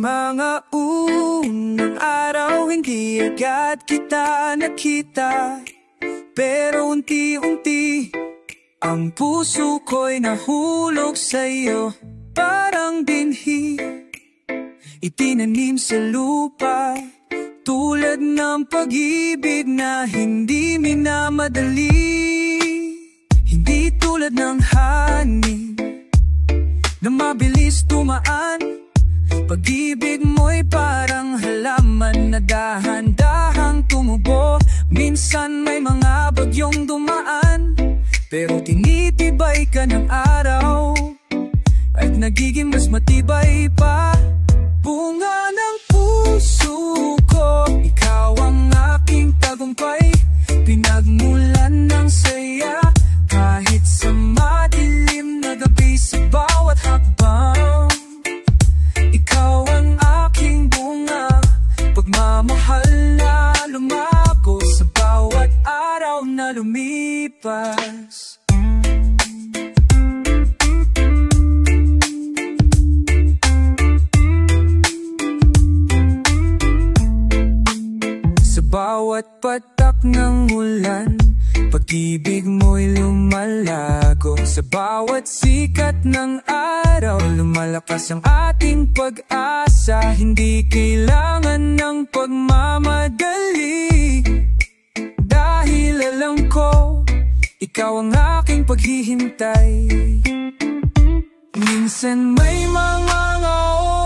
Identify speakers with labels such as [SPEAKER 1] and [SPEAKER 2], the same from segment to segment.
[SPEAKER 1] mga unang araw hindi agad kita nakita, pero unti-unti ang puso ko'y nahulog sa'yo. Parang binhi itinanim sa lupa, tulad ng pag-ibig na hindi minamadali. Hindi tulad ng hangin na mabilis tumaan. Pag-ibig mo'y parang halaman na dahan-dahang tumubo. Minsan may mga bagyong dumaan, pero tinitibay ka ng araw at nagiging mas matibay pa. Bunga ng puso ko, ikaw ang aking tagumpay. Pinagmulan ng saya kahit sa madilim na gabi. Sa bawat hakbang, ikaw ang aking bunga, pagmamahal na lumago sa bawat araw na lumipas. Sa bawat patak ng ulan, pag-ibig mo'y lumalago. Sa bawat sikat ng araw, lumalakas ang ating pag-asa. Hindi kailangan ng pagmamadali, dahil alam ko, ikaw ang aking paghihintay. Minsan may mga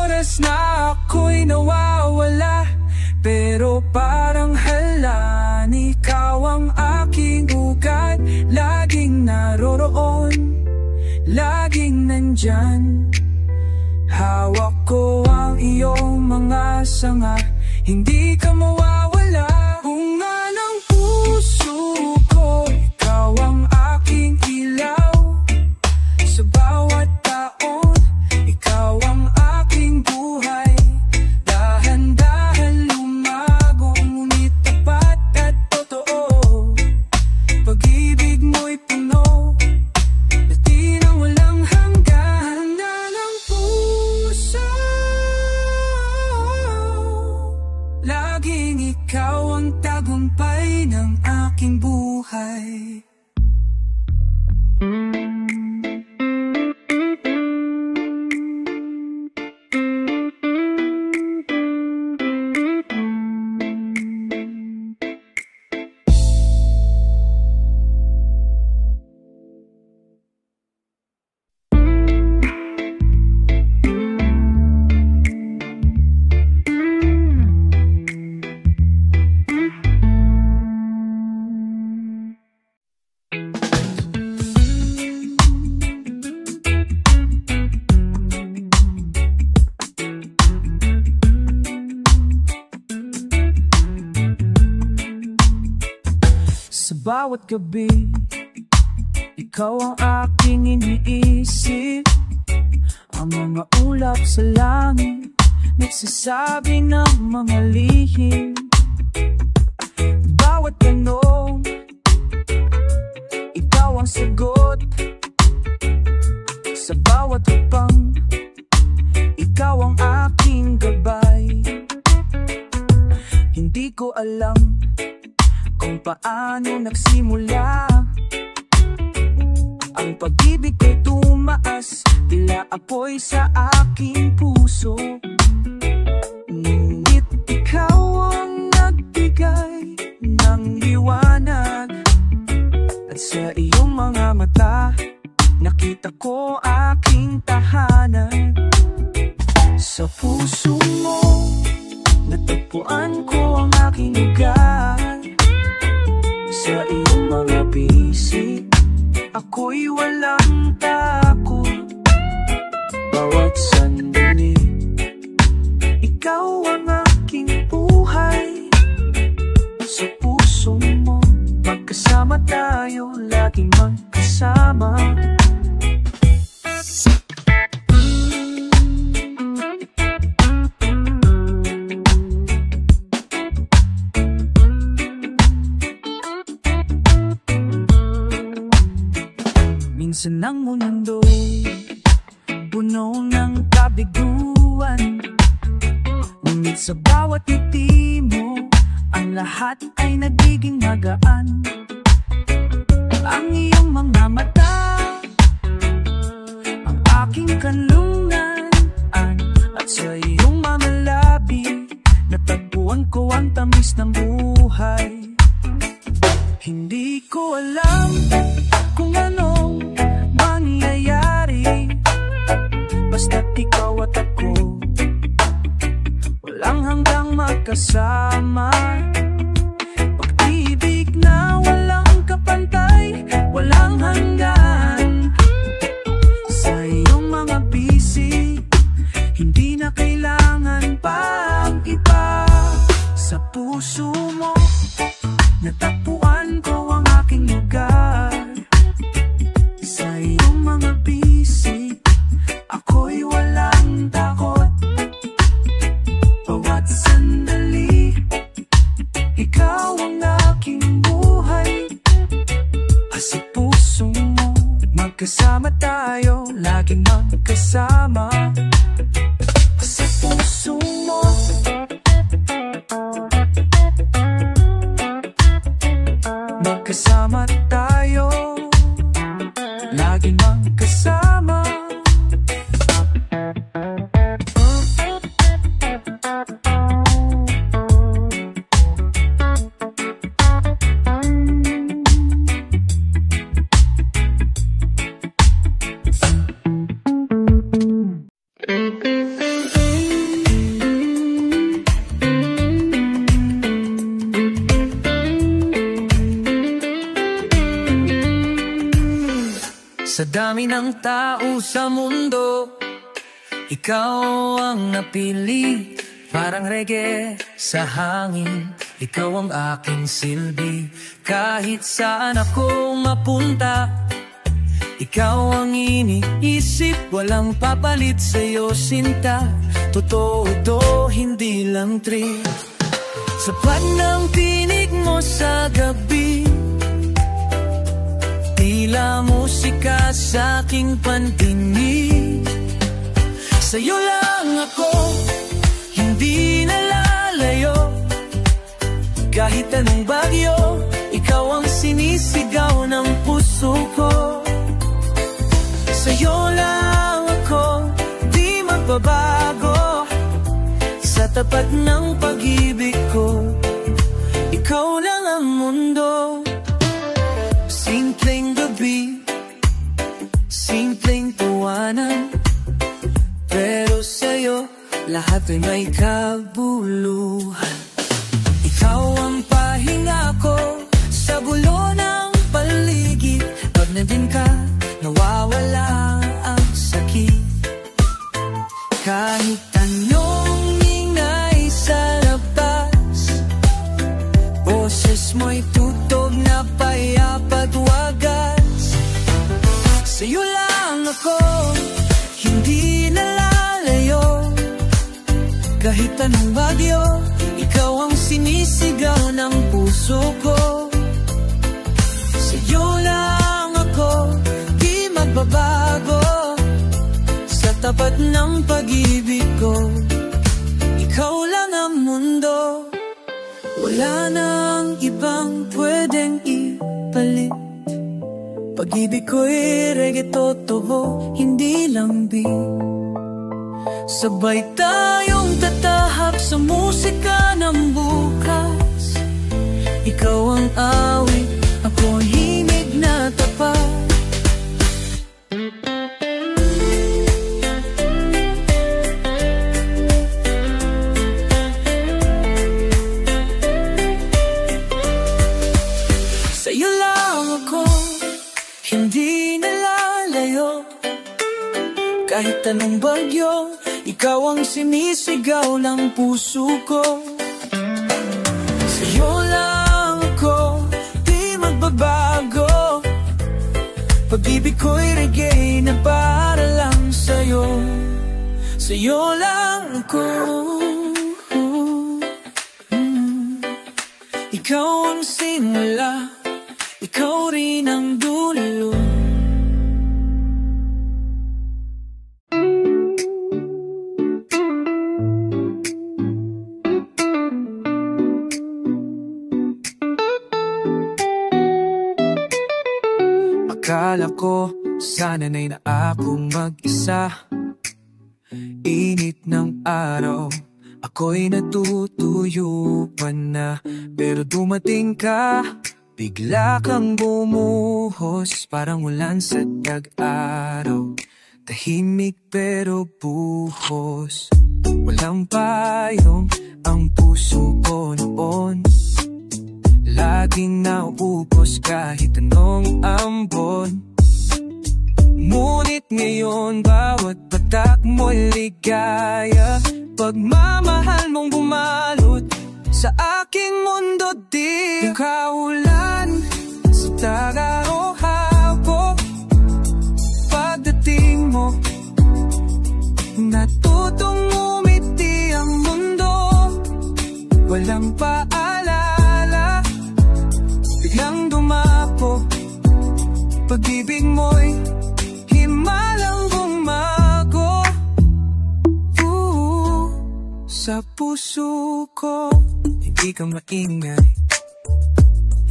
[SPEAKER 1] oras na ako'y nawawala, pero parang halan, ikaw ang aking ugat. Laging naroroon, laging nandyan. Hawak ko ang iyong mga sanga, hindi ka mawawala. Bunga ng puso ko, ikaw ang aking ilaw. Sa bawat taon, ikaw ang aking buhay. Dahan-dahan lumago, ngunit tapat at totoo. Pag-ibig mo'y puno, dati nang walang hanggan. Ng puso, laging ikaw ang tagumpay ng aking buhay. Sa bawat gabi, ikaw ang aking iniisip. Ang mga ulap sa langit, nagsasabi ng mga lihim. Bawat tanong, ikaw ang sagot. Sa bawat hapang, ikaw ang aking gabay. Hindi ko alam kung paano nagsimula ang pag-ibig ko'y tumaas, tila apoy sa aking puso. Ngunit ikaw ang nagbigay ng liwanag, at sa iyong mga mata nakita ko aking tahanan. Sa puso mo natagpuan ko ang aking lugar. Sa iyong mga bisig, ako'y walang takot. Bawat sandali, ikaw ang aking buhay. Sa puso mo, magkasama tayo, laging magkasama. Minsan ang mundo'y puno ng kabiguan, Sa bawat ngiti mo, ang lahat ay nagiging magaan. Ang iyong mga mata, ang aking kanlungan, at sa iyong mga labi, natagpuan ko ang tamis ng buhay. Hindi ko alam kung anong mangyayari, basta't ikaw at ako, walang hanggang magkasama. Pag-ibig na walang kapantay, walang hanggan. Sa iyong mga bisig, hindi na kailangan pang iba. Sa puso mo, natagpuan ko ang aking lugar. Sa iyong mga bisig, ako'y walang takot. Bawat sandali, ikaw ang aking buhay. Sa puso mo, magkasama tayo, laging magkasama. Sa puso mo, magkasama tayo, laging magkasama. Sa dami ng tao sa mundo, ikaw ang napili. Parang reggae sa hangin, ikaw ang aking silbi. Kahit saan ako mapunta, ikaw ang iniisip. Walang papalit sa'yo, sinta. Totoo to, hindi lang trip. Sapat ng tinig mo sa gabi, tila musika sa aking pantingin. Sa'yo lang ako, hindi nalalayo. Kahit anong bagyo, ikaw ang sinisigaw ng puso ko. Sa'yo lang ako, di magbabago. Sa tapat ng pag-ibig ko, ikaw lang ang mundo. Simpleng gabi, simpleng tawanan, pero sa'yo lahat ay may kabuluhan. Ikaw ang pahinga ko sa gulo ng paligid. Pag nandun ka, nawawala ang sakit. Kahit anong ingay sa labas, boses mo'y tutog na payapat wagas. Sa'yo lang ako, hindi nalalayo. Kahit anong bagyo, ikaw ang sinisigaw ng puso ko. Sa'yo lang ako, di magbabago. Sa tapat ng pag-ibig ko, ikaw lang ang mundo. Wala nang ibang pwedeng ipalit. Pag-ibig ko'y reggae totoo, hindi lang beat. Sabay tayong tatahak sa musika ng bukas. Ikaw ang awit, ako ang himig na tapat. Sa'yo lang ako, hindi nalalayo. Kahit anong bagyo, ikaw ang sinisigaw ng puso ko. Sa'yo lang ako, di magbabago. Pag-ibig ko'y reggae na para lang sa'yo. Sa'yo lang ako. Ikaw ang simula, ikaw rin ang dulo. Akala ko sana'y na akong mag-isa. Init ng araw, ako'y natutuyuan na. Pero dumating ka, bigla kang bumuhos, parang ulan sa tag-araw. Tahimik pero buhos, walang payong ang puso ko noon. Laging nauubos kahit anong ambon. Ngunit ngayon bawat patak mo'y ligaya. Pagmamahal mong bumalot sa aking mundo, di kaulan sa tag-araw-hapon. Pagdating mo, natutong umiti ang mundo. Walang paalala, biglang dumapo. Pag-ibig mo'y himalang bumago sa puso ko. Hindi ka maingay,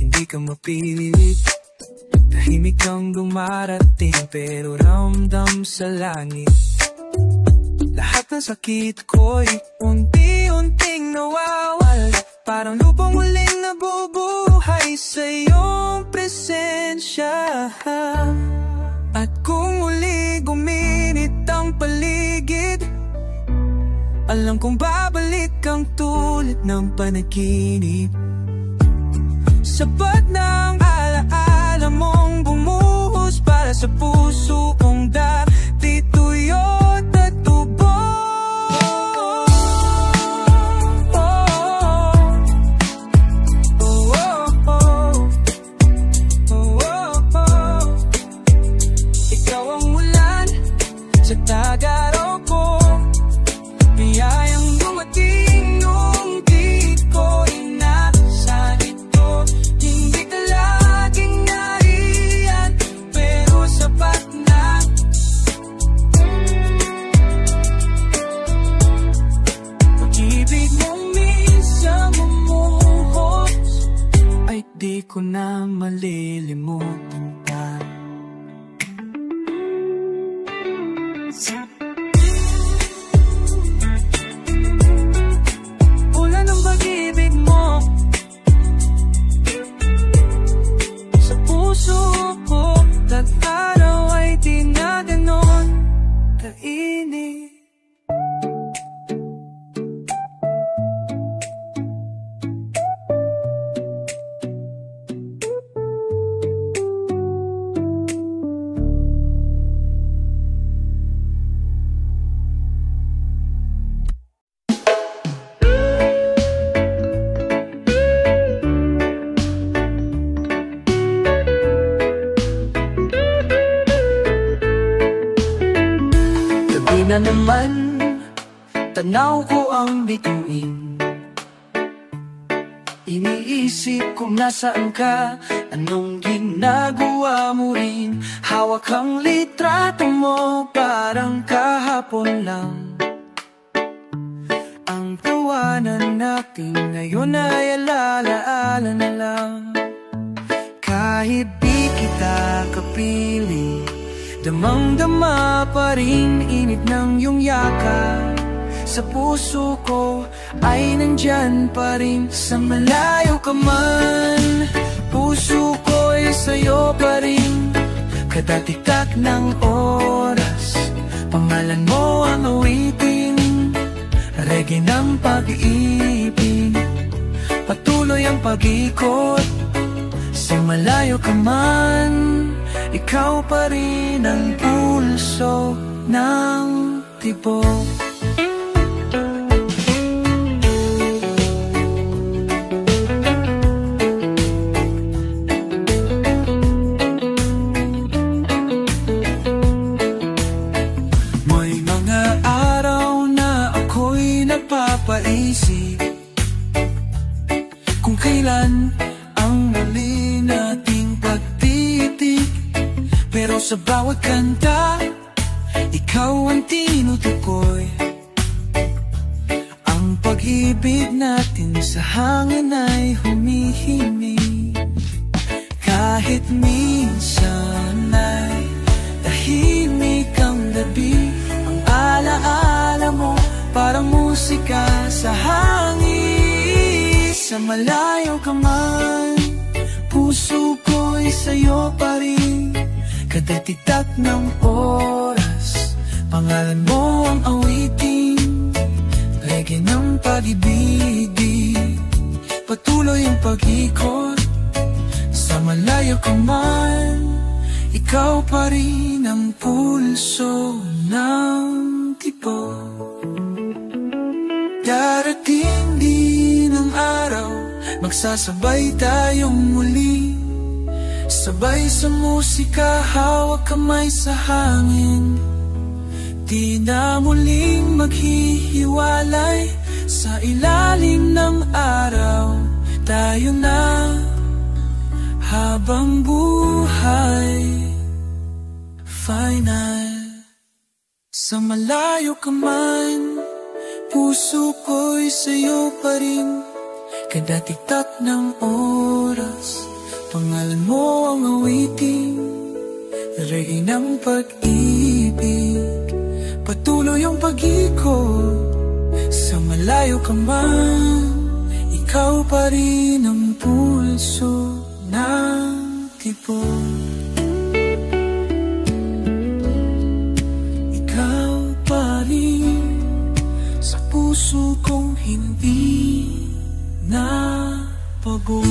[SPEAKER 1] hindi ka mapilit. Tahimik kang dumarating pero ramdam sa langit. Lahat ng sakit ko'y unti-unting nawawala. Parang lupang uling nabubuhay sa iyong presensya. At kung uli guminit ang paligid, alam kong babalik kang tulad ng panaginip. Sapat ng alaala mong bumuhos para sa puso kong dati tuyot at tubo. Ikaw ang ulan sa tag-araw ko, biyayang dumating nung di ko inaasahan ito. Hindi ka laging nariyan, pero sapat na. Pag-ibig mong minsan bumuhos ay di ko na malilimutan pa. Ulan ng pag-ibig mo sa puso ko, tag-araw ay di na ganon kainit. Na naman, tanaw ko ang bituin. Iniisip kung nasaan ka, anong ginagawa mo rin. Hawak ang litrato mo, parang kahapon lang. Ang tawanan natin ngayon ay alaala na lang. Kahit di kita kapili, damang-dama pa rin init ng iyong yakap. Sa puso ko ay nandyan pa rin. Sa malayo ka man, puso ko'y sa'yo pa rin. Kada tiktak ng oras, pangalan mo ang awitin. Reggae ng pag-ibig, patuloy ang pag-ikot. Sa malayo ka man, ikaw pa rin ang pulso ng tibok. May mga araw na ako'y napapaisip kung kailan ang muli nating pagtitik. Pero sa bawat kanta, ikaw ang tinutukoy. Ang pag-ibig natin sa hangin ay humihimig. Kahit minsan malayo ka man, puso ko'y sa'yo pa rin. Kada titak ng oras, pangalan mo ang awitin. Reggae ng pag-ibig, patuloy ang pag-ikot. Sa malayo ka man, ikaw pa rin ang pulso ng tibok. Darating din ang araw, magsasabay tayong muli. Sabay sa musika, hawak kamay sa hangin. Di na muling maghihiwalay, sa ilalim ng araw tayo na habang buhay final. Sa malayo ka man, puso ko'y sa'yo pa rin. Kada titak ng oras, pangalan mo ang awitin. Reggae ng pag-ibig, patuloy ang pag-ikot. Sa malayo ka man, ikaw pa rin ang pulso ng tibok. Ikaw pa rin sa puso kong hindi napagod.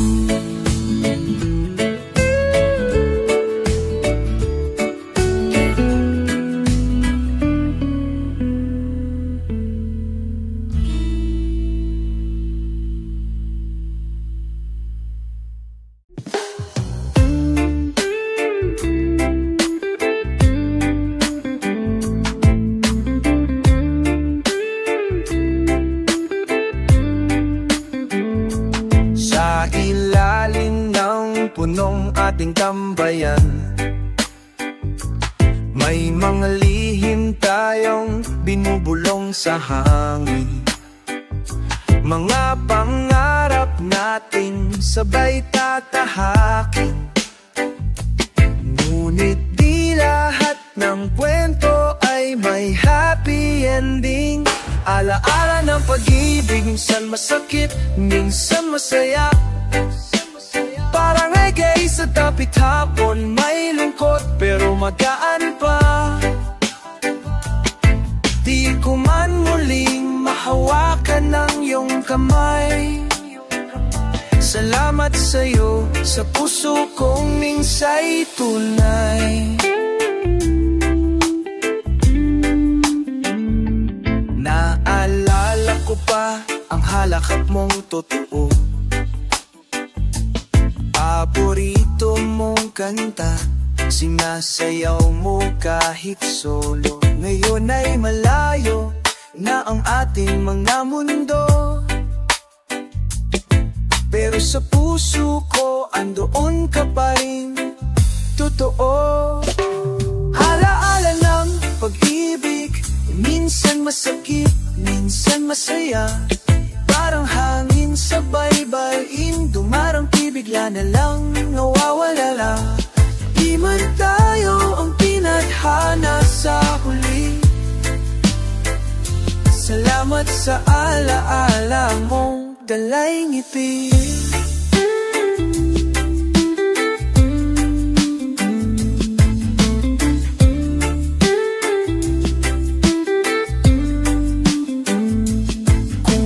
[SPEAKER 2] Punong ating tambayan, may mga lihim tayong binubulong sa hangin. Mga pangarap natin sabay tatahakin. Ngunit di lahat ng kwento ay may happy ending. Alaala ng pag-ibig, minsan masakit, minsan masaya. Parang reggae sa tapit hapon, may lungkot pero magaan pa. Di ko man muling mahawakan ng iyong kamay. Salamat sa'yo, sa puso kong minsa'y tunay. Naalala ko pa ang halakap mong totoo. Paborito mong kanta, sinasayaw mo kahit solo. Ngayon ay malayo na ang ating mga mundo, pero sa puso ko andoon ka pa rin, totoo. Alaala ng pag-ibig, minsan masakit, minsan masaya. Parang hangin sa baybayin, dumarangki bigla na lang nawawala. Di man tayo ang tinadhana sa huli. Salamat sa alaala mong dalay ngiti.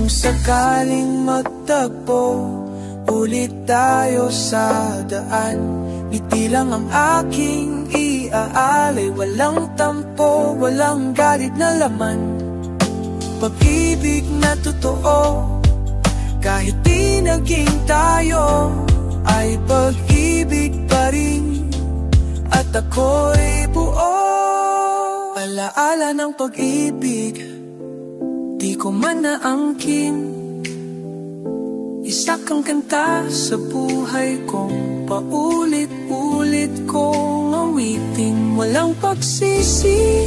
[SPEAKER 2] Sakaling magtagpo ulit tayo sa daan, ngiti lang ang aking iaalay. Walang tampo, walang galit na laman. Pag-ibig na totoo, kahit di naging tayo, ay pag-ibig pa rin. At ako'y buo. Alaala ng pag-ibig, di ko man naangkin. Isa kang kanta sa buhay kong paulit-ulit kong awitin. Walang pagsisi,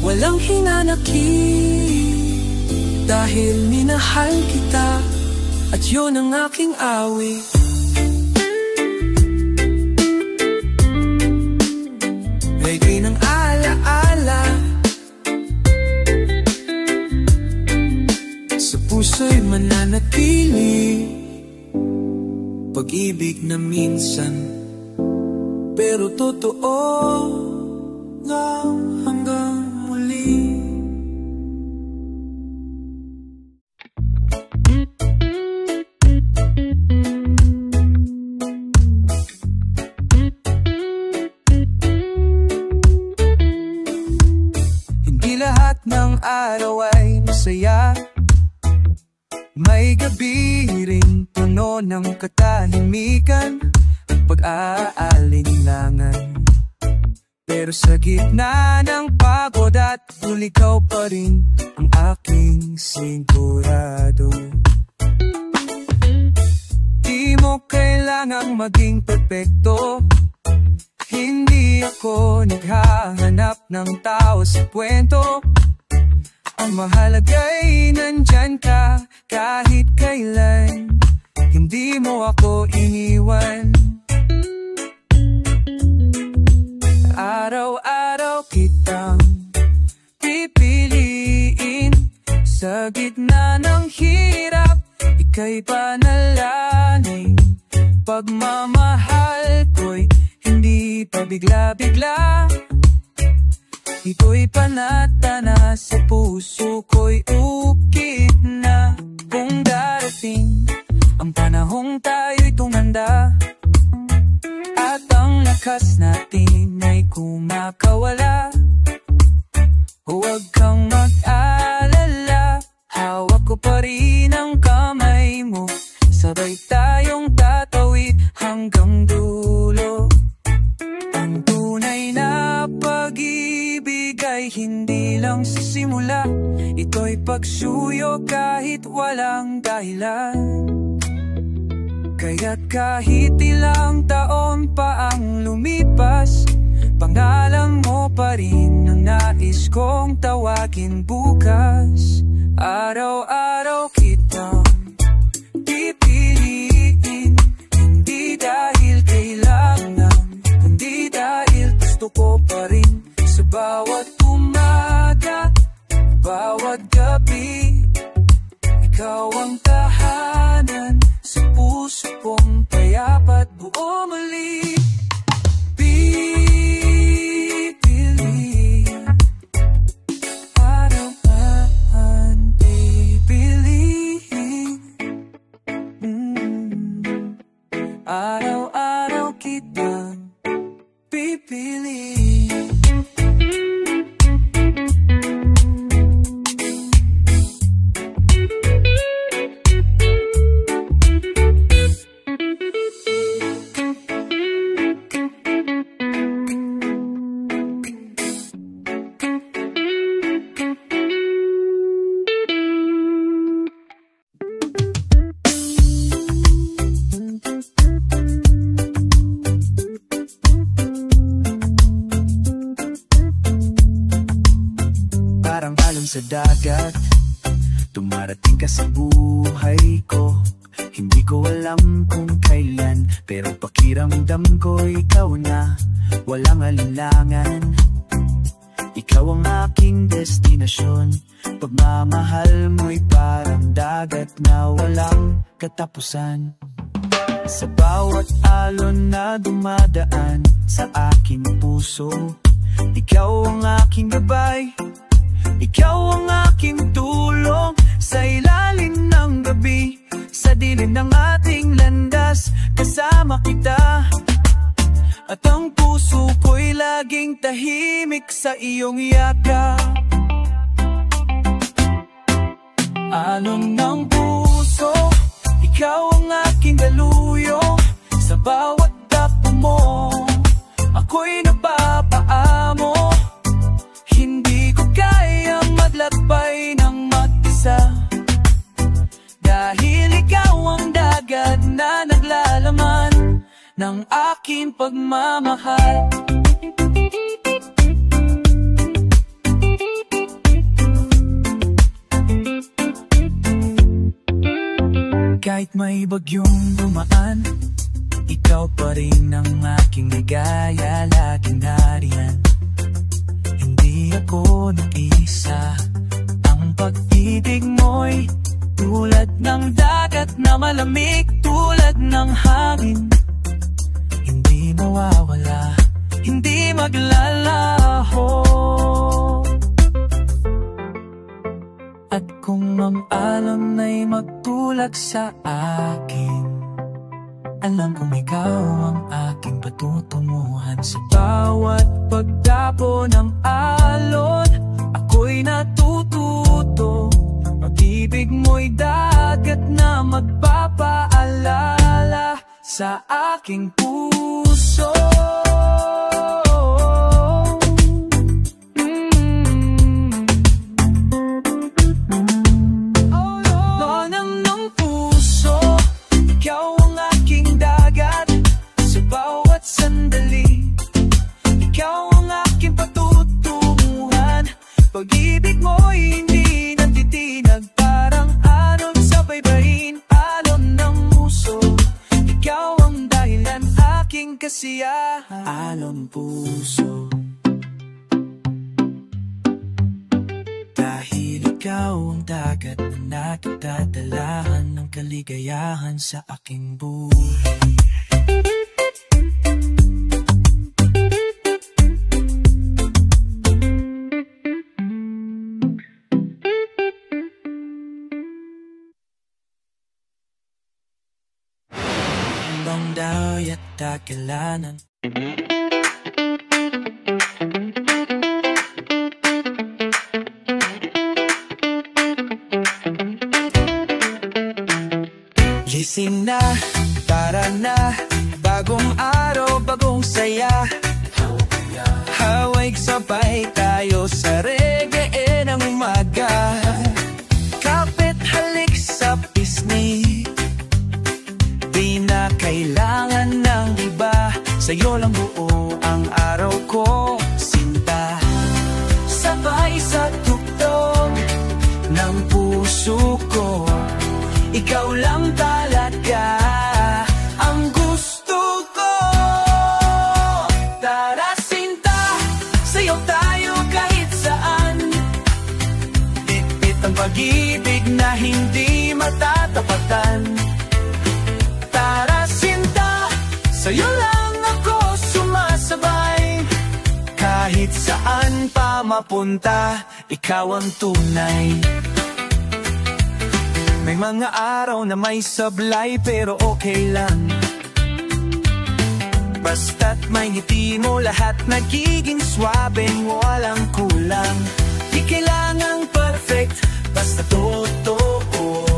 [SPEAKER 2] walang hinanakit, dahil minahal kita at yun ang aking awit. Reggae ng alaala, sa puso'y mananatili.
[SPEAKER 1] pinipili pag-ibig na minsan pero totoo nga hanggang muli. Hindi lahat ng araw ay masaya, may gabi ring puno ng katahimikan at pag-aalinlangan. Pero sa gitna ng pagod at ikaw pa rin ang aking sigurado. Di mo kailangang maging perfecto, hindi ako naghahanap ng tao sa kwento. Ang mahalaga'y nandyan ka kahit kailan, hindi mo ako iniwan. Araw-araw kitang pipiliin sa gitna ng hirap, ika'y panalangin. Pagmamahal ko'y hindi pa bigla-bigla, ito'y panata na sa puso ko'y ukit na. Kung darating ang panahong tayo'y tumanda at ang lakas natin ay kumakawala, huwag kang mag-alala, hawak ko pa rin ang kamay mo, sabay tayong tatawid hanggang dulo. Ang tunay na pag-ibig ay hindi lang sa simula, ito'y pagsuyo kahit walang dahilan. Kaya't kahit ilang taon pa ang lumipas, pangalan mo pa rin ang nais kong tawagin bukas. Araw-araw kitang pipiliin, hindi dahil kailangan, kundi dahil gusto ko pa rin. Sa bawat umaga, bawat gabi, ikaw ang tahanan sa puso kong payapat buo muli. Pipili araw-araw, pipiliin, araw-araw kitang pipiliin. Sa dagat, dumarating ka sa buhay ko. Hindi ko alam kung kailan, pero pakiramdam ko ikaw na, walang alinlangan. Ikaw ang aking destinasyon, pagmamahal mo'y parang dagat na walang katapusan. Sa bawat alon na dumadaan sa aking puso, ikaw ang aking gabay, ikaw ang aking tulong sa ilalim ng gabi. Sa dilim ng ating landas, kasama kita. At ang puso ko'y laging tahimik sa iyong yakap. Alon ng puso, ikaw ang aking daluyo. Sa bawat tapo mo, ako'y napapaamo. Hindi ko kayang maglakbay ng mag-isa, dahil ikaw ang dagat na naglalaman ng aking pagmamahal. Kahit may bagyong dumaan, ikaw pa rin ang aking ligaya, laging nariyan. Hindi ako nag-iisa, ang pag-ibig mo'y tulad ng dagat na malamig, tulad ng hangin. Hindi mawawala, hindi maglalaho. At kung ang alam na'y magtulak sa akin, alam kong ikaw ang aking patutunguhan. Sa bawat pagdapo ng alon, ako'y natututo. Pag-ibig mo'y dagat na magpapaalala sa aking puso. Nonang ng puso, ikaw ang aking dagat. Sa bawat sandali, ikaw ang aking patutunguhan. Pag-ibig mo'y hindi natitinag, parang alon sa baybayin, alon ng puso. Ikaw ang dahilan, aking kasiyahan. Alon puso. Dahil ikaw ang dagat na nagdadalahan ng kaligayahan sa aking buhay. Hanggang daw at dakilanan. Gising na, tara na, bagong araw, bagong saya. Hawig sabay tayo sa reggae ng umaga. Kapit halik sa pisngi, di na kailangan ng iba. Sa'yo lang buo ang araw ko, sinta. Sabay sa tugtog ng puso ko, ikaw lang talaga ang gusto ko. Tara sinta, sayaw tayo kahit saan. Bit-bit ang pag-ibig na hindi matatapatan. Tara sinta, sa'yo lang ako sumasabay. Kahit saan pa mapunta, ikaw ang tunay. May mga araw na may sablay pero okay lang. Basta't may ngiti mo, lahat nagiging swabeng walang kulang. Di kailangang perfect, basta totoo.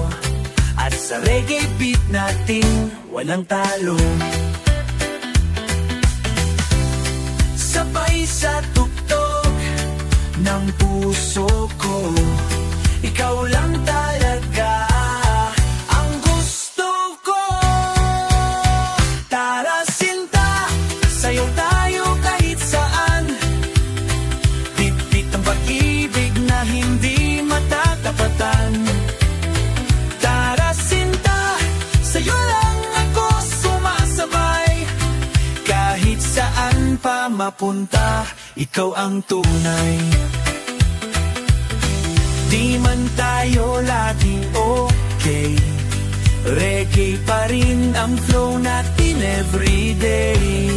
[SPEAKER 1] At sa reggae beat natin, walang talo. Sabay sa tugtog ng puso ko, ikaw lang talaga ang gusto ko. Tara sinta, sayaw tayo kahit saan. Bit-bit ang pag-ibig na hindi matatapatan. Tara sinta, sa'yo lang ako sumasabay. Kahit saan pa mapunta, ikaw ang tunay. Di man tayo laging okay, reggae pa rin ang flow natin everyday.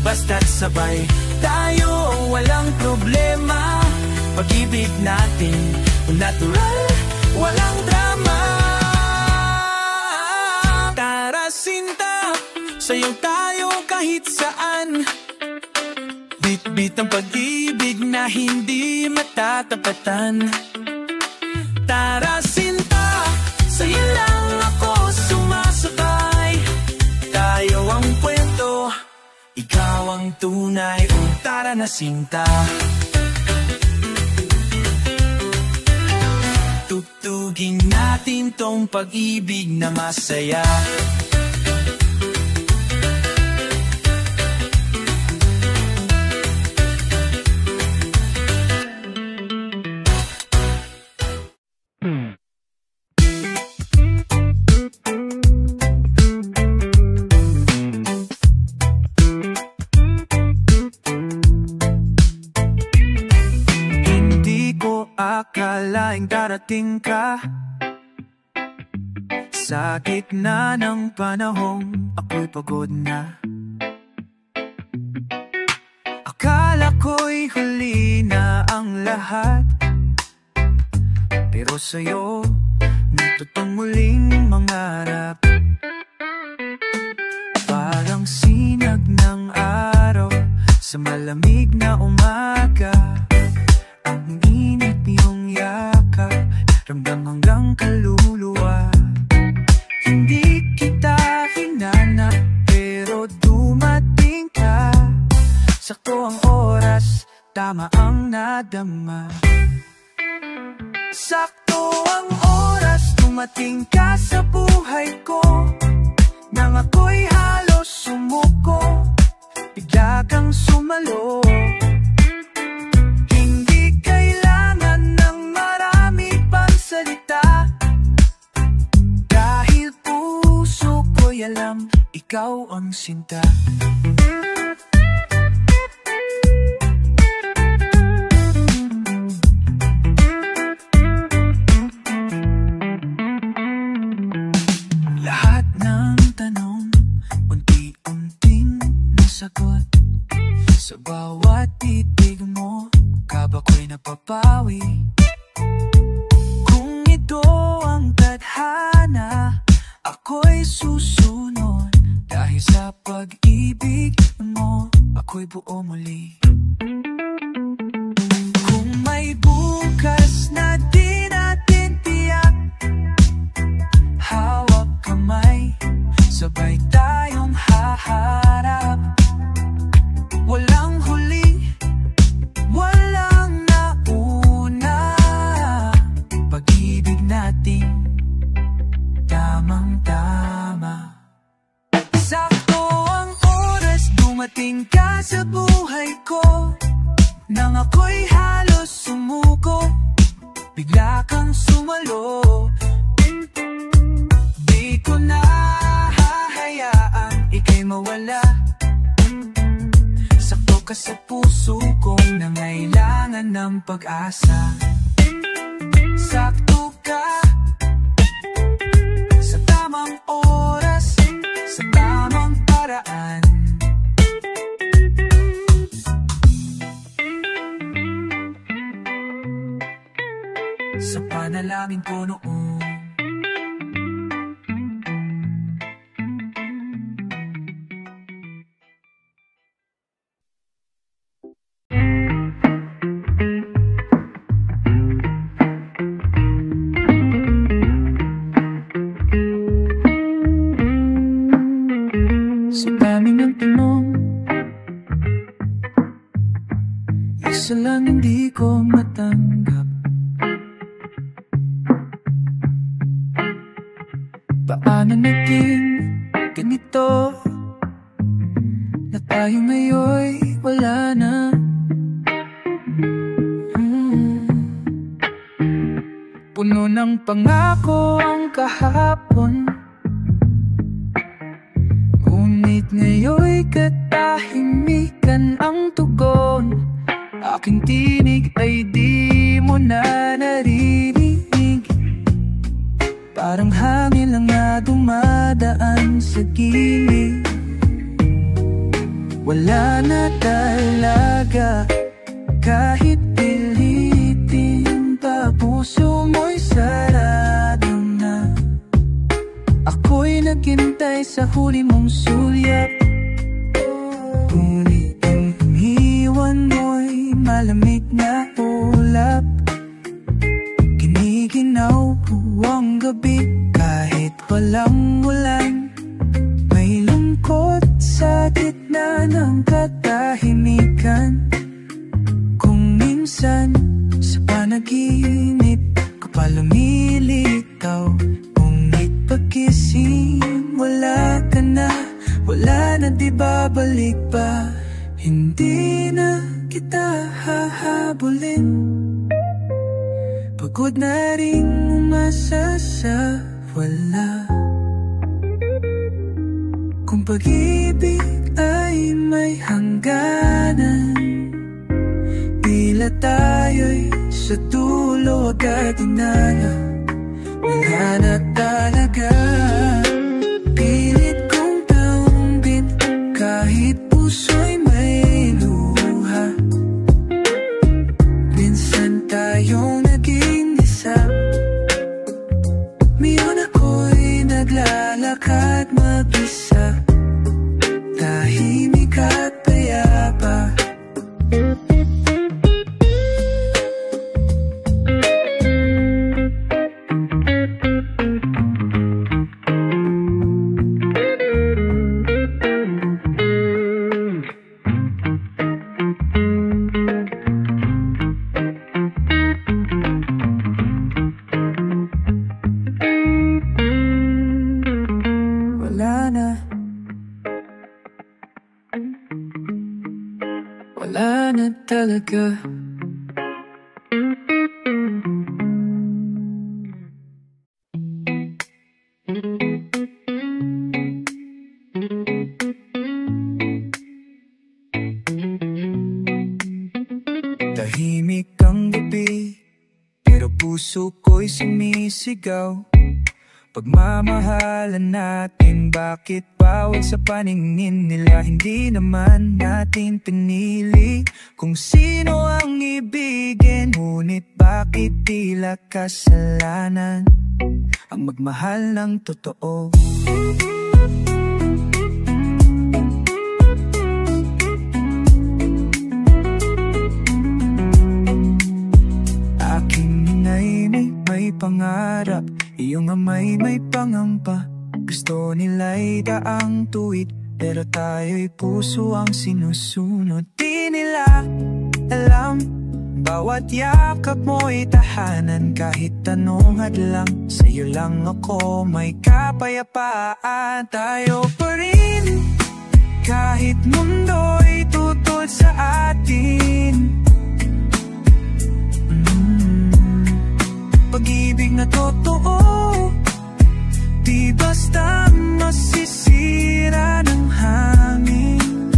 [SPEAKER 1] Basta't sabay tayo, walang problema. Pag-ibig natin, natural, walang drama. Tara sinta, sayaw tayo kahit saan. Bit-bit ang pag-ibig na hindi matatapatan. Tara sinta, sa'yo lang ako sumasabay. Tayo ang kwento, ikaw ang tunay. O tara na sinta, tugtugin natin tong pag-ibig na masaya. Akalaing darating ka Sa gitna ng panahong ako'y pagod na. Akala ko'y huli na ang lahat, pero sa'yo natutong muling mangarap. Parang sinag ng araw sa malamig na umaga, ang init niyong yakap, ramdam hanggang kaluluwa. Hindi kita hinanap, pero dumating ka. Sakto ang oras, tama ang nadama. Sakto ang oras, dumating ka sa buhay ko. Nang ako'y halos sumuko, bigla kang sumalo. Hindi kailangan ng marami pang salita, dahil puso ko'y alam, ikaw ang sinta. Lahat ng tanong, unti-unting nasagot. Sa bawat titig mo, kaba ko'y napapawi. Kung ito ang tadhana, ako'y susunod. Dahil sa pag-ibig mo, ako'y buo muli. Kung may bukas na di natin tiyak, hawak kamay, sabay tayong haharap. Walang huli, walang nauna. Pag-ibig natin, tamang-tama. Sakto ang oras, dumating ka sa buhay ko. Nang ako'y halos sumuko, bigla kang sumalo. Di ko na hahayaang ika'y mawala. Sakto ka sa puso kong nangailangan ng pag-asa. Sakto ka sa tamang oras, sa tamang paraan. Sa panalangin ko noon, sa dami ng tanong, isa lang hindi ko matanggap. Paano naging ganito, na tayo ngayon'y wala na? Puno ng pangako ang kahapon, ngunit ngayon'y katahimikan ang tugon. Aking tinig ay di mo na naririnig, parang hangin lang na dumadaan sa gilid. Wala na talaga, kahit pilitin pa, puso mo'y sarado na. Ako'y naghintay sa huli mong sulyap, ngunit ang iniwan mo'y malamig na ulap. Giniginaw buwang gabi kahit walang ulan, may lungkot sa gitna ng katahimikan. Kung minsan sa panaginip ka pa lumilitaw, ngunit pagkising wala ka na, wala na, di babalik pa. Hindi na kita hahabulin, pagod na rin umasa sa wala. Kung pag-ibig ay may hangganan, tila tayo'y sa dulo agad inana.
[SPEAKER 2] Wala na talaga, pilit kong taumbin, kahit puso'y may luha. Minsan tayong naging isa, miyon ako'y naglalakad mag-isa, tahimik at payapa. Wala na talaga. Tahimik ang gabi, pero puso ko'y sumisigaw. Pagmamahalan natin, bakit bawal sa paningin nila? Hindi naman natin pinili kung sino ang ibigin, ngunit bakit tila kasalanan ang magmahal ng totoo? Aking inay may pangarap, iyong amay may pangamba. Gusto nila'y daang tuwid, pero tayo'y puso ang sinusunod. Di nila alam, bawat yakap mo'y tahanan. Kahit anong hadlang, sa'yo lang ako may kapayapaan. Tayo pa rin, kahit mundo'y tutol sa atin. Pag-ibig na totoo, di basta masisira ng hangin.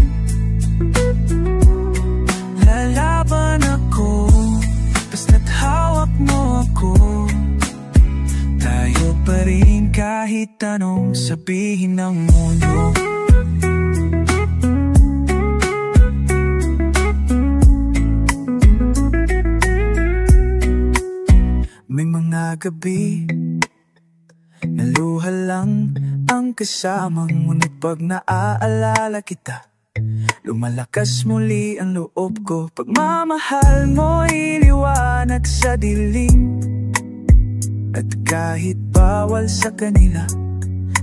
[SPEAKER 2] Lalaban ako, basta't hawak mo ako. Tayo pa rin kahit anong sabihin ng mundo. May mga gabi naluha lang ang kasama, ngunit pag naaalala kita, lumalakas muli ang loob ko. Pagmamahal mo'y liwanag sa dilim, at kahit bawal sa kanila,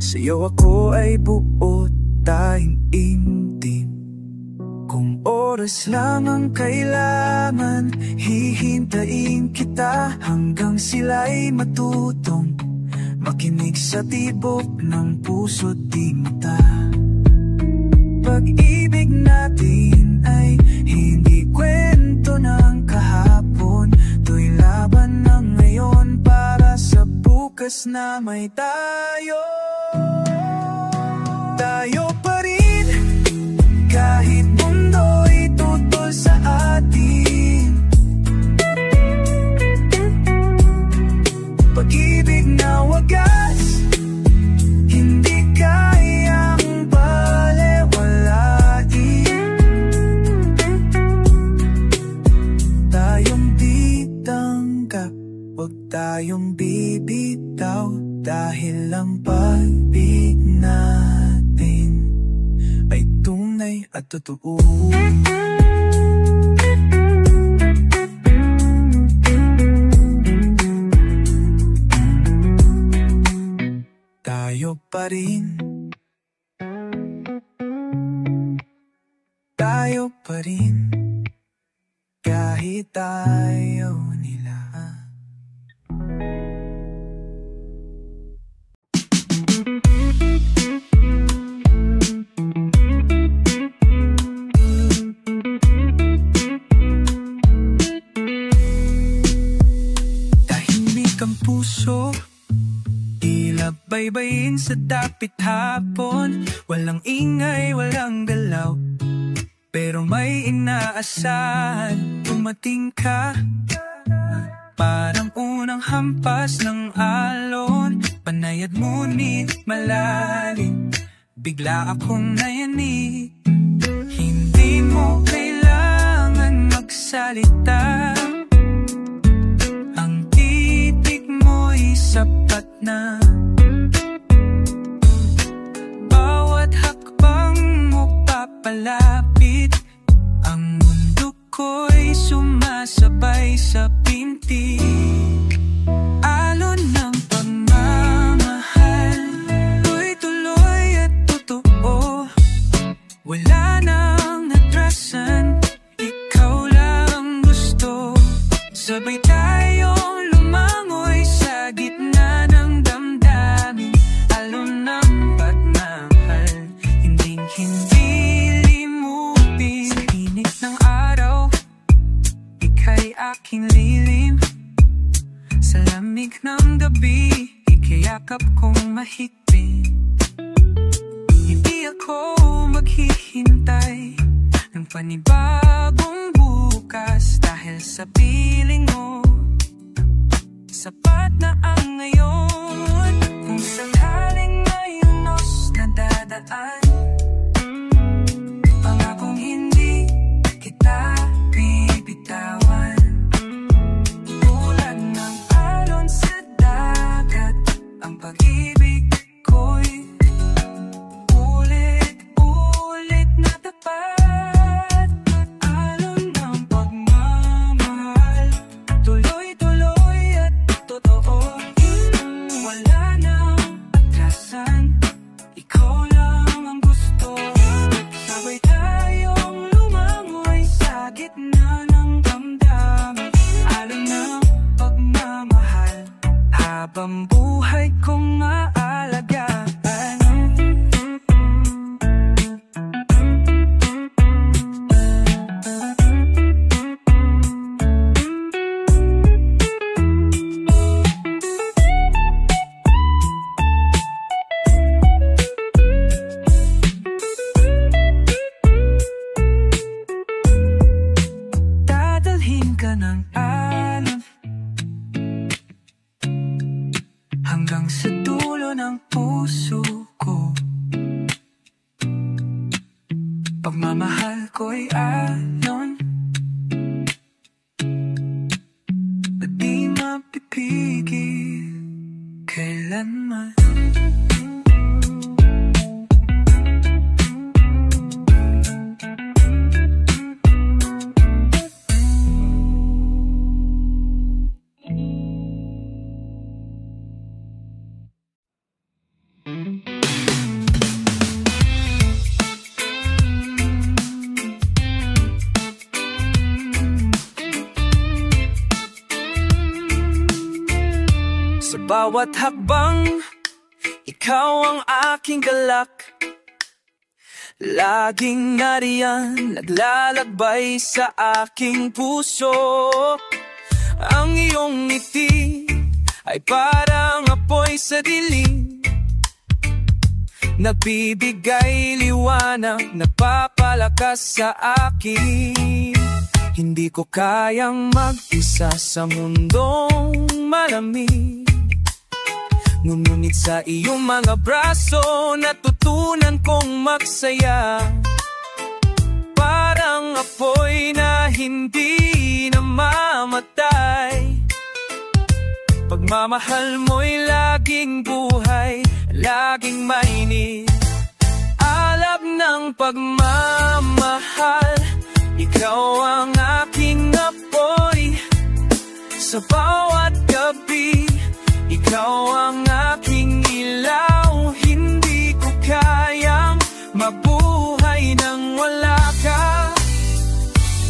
[SPEAKER 2] sa'yo ako ay buo tayong intim. Kung oras lang ang kailangan, hihintayin kita hanggang sila'y matutong makinig sa tibok ng puso't di mata. Pag-ibig natin ay hindi kwento ng kahapon, to'y laban ng ngayon para sa bukas na may tayo. Tayo pa rin, kahit mundo'y tutol sa atin. Pag-ibig na wagas, hindi kayang balewalain. Tayong di tanggap, huwag tayong bibitaw, dahil ang pag-ibig natin ay tunay at totoo. Tayo pa rin, tayo pa rin, kahit ayaw nila. Tahimik ang puso, tila baybayin sa dapit hapon. Walang ingay, walang galaw, pero may inaasahan. Dumating ka, parang ng hampas ng alon, panayad ngunit malalim, bigla akong nayanig. Hindi mo kailangan magsalita, ang titig mo'y sapat na. Bawat hakbang mo papalapit, ang mundo ko'y sumasabay sa pinti. Alon ng pagmamahal, tuloy-tuloy at totoo. Wala nang atrasan, ikaw lang gusto. Sabay tayong lumangoy sa gitna ng damdamin. Alon ng pagmamahal, hinding-hindi limutin. Sa init ng araw, ika'y aking lilim. Sa lamig ng gabi, ikayakap kong mahigpit. Hindi ako maghihintay ng panibagong bukas, dahil sa piling mo sapat na ang ngayon. Kung sakaling may unos na dadaan, pangakong hindi kita bibitawan. Tulad ng alon sa dagat, ang pag-ibig ko'y ulit-ulit na tapat. Alon ng pagmamahal, tuloy-tuloy at totoo. Wala nang atrasan, ikaw lang ang gusto. Sabay tayong lumangoy sa gitna ng damdamin. Alon ng pagmamahal, habang buhay kong maalagaan. Dadalhin ka ng alon hanggang sa dulo ng puso ko. Pagmamahal ko'y alon na di mapipigil kailanman. Sa bawat hakbang, ikaw ang aking galak. Laging nariyan, naglalakbay sa aking puso. Ang iyong ngiti ay parang apoy sa dilim, nagbibigay liwanag, nagpapalakas sa akin. Hindi ko kayang mag-isa sa mundong malamig, ngunit sa iyong mga braso natutunan kong magsaya. Parang apoy na hindi namamatay, pagmamahal mo'y laging buhay, laging mainit. Alab ng pagmamahal, ikaw ang aking apoy. Sa bawat gabi, ikaw ang aking ilaw. Hindi ko kayang mabuhay nang wala ka,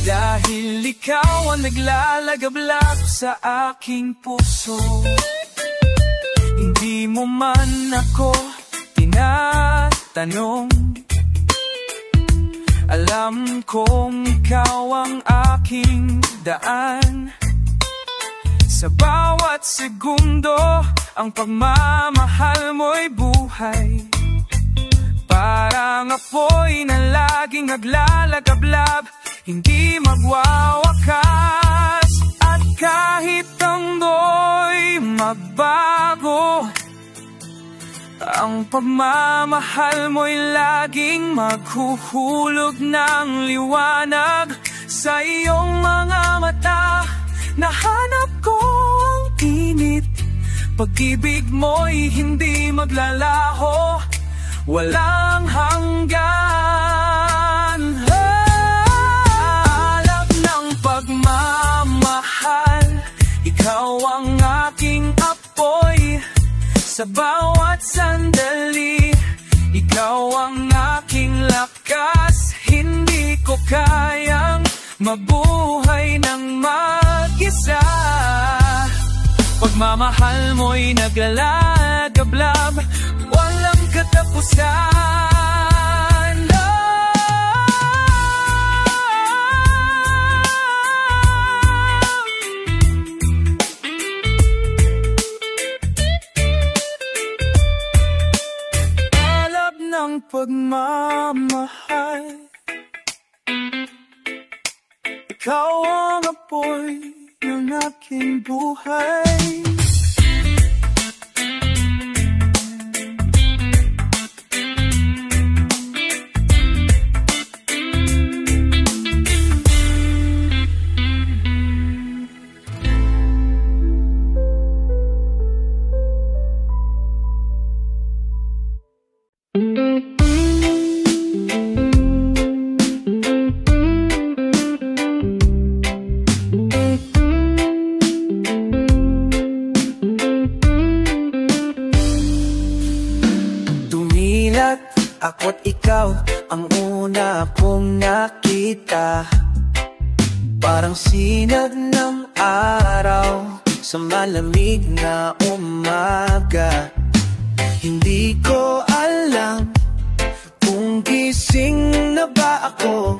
[SPEAKER 2] dahil ikaw ang naglalagablak sa aking puso. Hindi mo man ako tinatanong, alam kong ikaw ang aking daan. Sa bawat segundo, ang pagmamahal mo'y buhay, parang apoy na laging naglalagablab, hindi magwawakas. At kahit ang magbago. Ang pagmamahal mo'y laging maghuhulog ng liwanag sa iyong mga mata. Nahanap ko ang init, pag-ibig mo'y hindi maglalaho, walang hanggan. Alap ng pagmamahal, ikaw ang aking apoy. Sa bawat sandali, ikaw ang aking lakas. Hindi ko kayang mabuhay ng mag-isa. Pagmamahal mo'y naglalagablab, walang katapusan. Alab ng pagmamahal, ikaw ang apoy ng aking buhay. Ako't ikaw ang una kong nakita, parang sinag ng araw sa malamig na umaga. Hindi ko alam kung gising na ba ako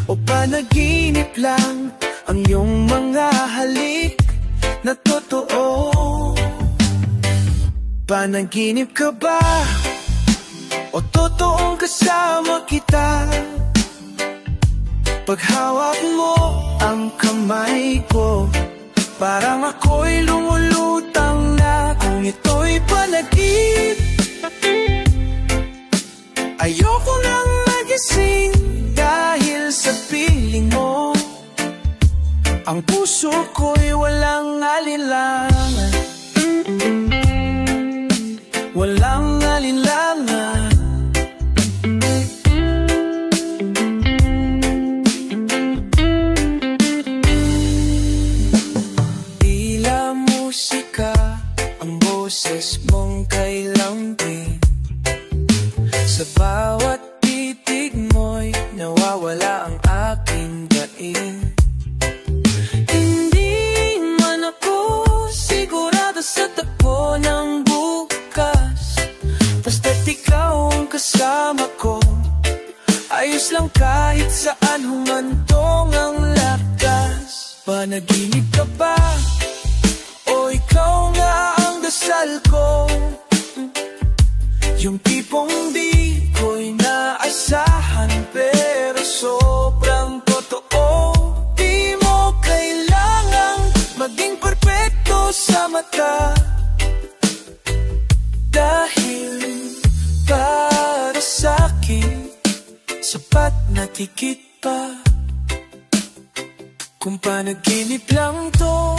[SPEAKER 2] o panaginip lang ang iyong mga halik na totoo. Panaginip ka ba o totoong kasama kita? Paghawak mo ang kamay ko, parang ako'y lumulutang na kung ito'y panaginip. Ayoko nang magising dahil sa piling mo. Ang puso ko'y walang alinlangan, walang alinlangan. Boses mong kay lambing, sa bawat titig mo'y nawawala ang aking daing. Hindi man ako sigurado sa takbo ng bukas, basta't ikaw ang kasama ko. Ayos lang kahit saan humantong ang lakas. Panaginip ka ba o ikaw nga ang dasal ko? Yung tipong di ko'y naasahan pero sobrang totoo. Di mo kailangang maging perfecto sa mata, dahil para sa'kin sapat na tikit pa. Kung panaginip lang to,